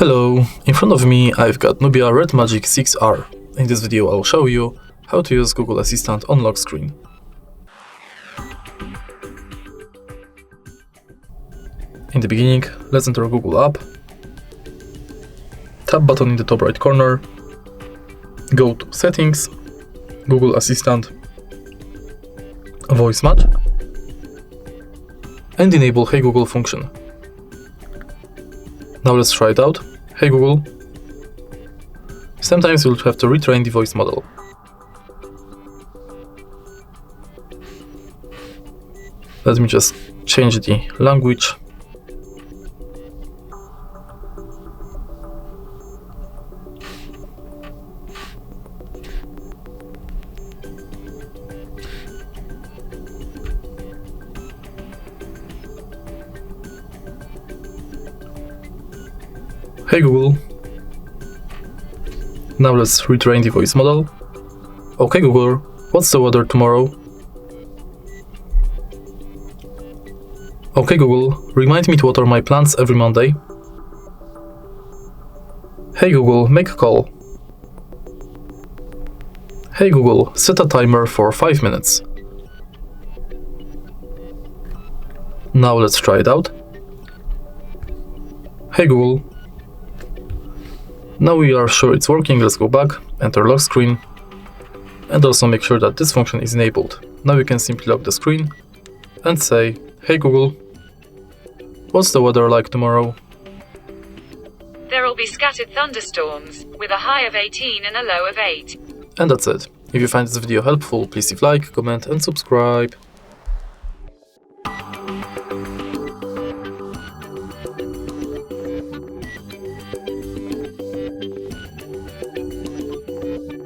Hello, in front of me I've got Nubia Red Magic 6R. In this video I'll show you how to use Google Assistant on lock screen. In the beginning, let's enter Google app, tab button in the top right corner, go to Settings, Google Assistant, Voice Match, and enable Hey Google function. Now let's try it out. Hey Google. Sometimes you'll have to retrain the voice model. Let me just change the language. Hey Google. Now let's retrain the voice model. Okay Google, what's the weather tomorrow? Okay Google, remind me to water my plants every Monday. Hey Google, make a call. Hey Google, set a timer for 5 minutes. Now let's try it out. Hey Google. Now we are sure it's working, let's go back, enter lock screen, and also make sure that this function is enabled. Now you can simply lock the screen and say, Hey Google, what's the weather like tomorrow? There will be scattered thunderstorms, with a high of 18 and a low of 8. And that's it. If you find this video helpful, please leave like, comment and subscribe.